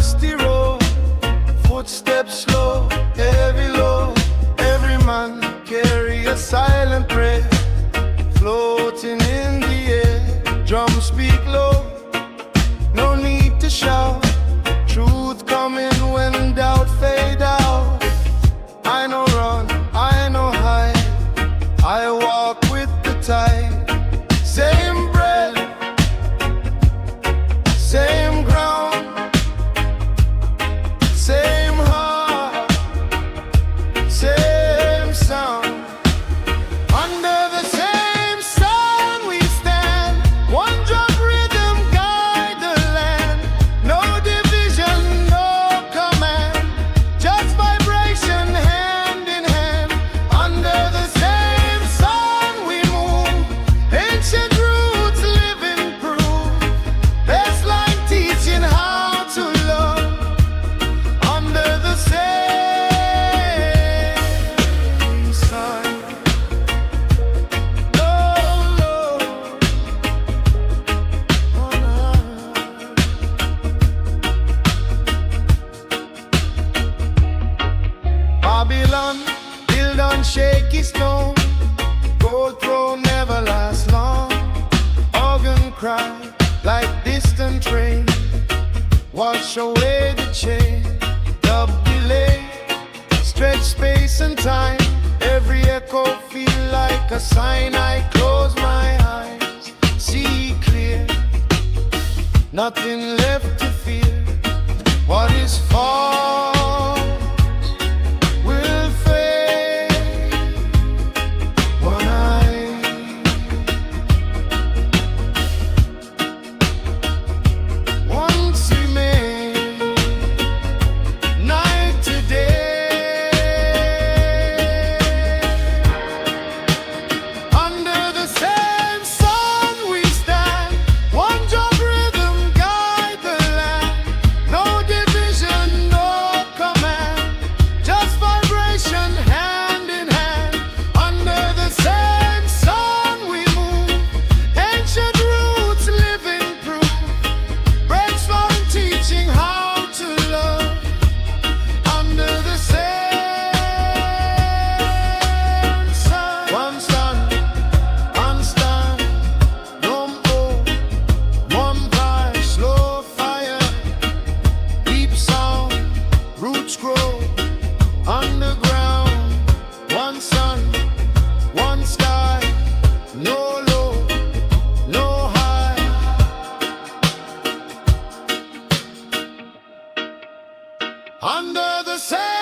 dusty road, footsteps slow, heavy load. Every man carry a silent prayer, floating in the air. Drums speak low, no need to shout. Truth coming when doubt fade out. I know run, I know hide, I walk with the tide. Same bread, same ground, same heart, same sound. Under the same sun we stand, one drum rhythm guide the land. No division, no command, just vibration hand in hand. Under the same sun we move, ancient roots living proof, baseline teaching how to love. Under the same sun. Babylon, built on shaky stone, gold throne never lasts long. Organ cry like distant train, wash away the chain. Dub delay, stretch space and time. Every echo feel like a sign. I close my eyes, see clear, nothing left to fear. What is false will fade. One eye, once remain, night to day. Under the same sun we stand, one drum rhythm guide the land. No division, no command, just vibration hand in hand. Under the same sun we move, ancient roots living proof, breaks from teaching how to love. Under the same sun, one stand, no more, one vibe, slow fire, deep sound, roots grow underground. One sun, one sky, no low, no high. Under the same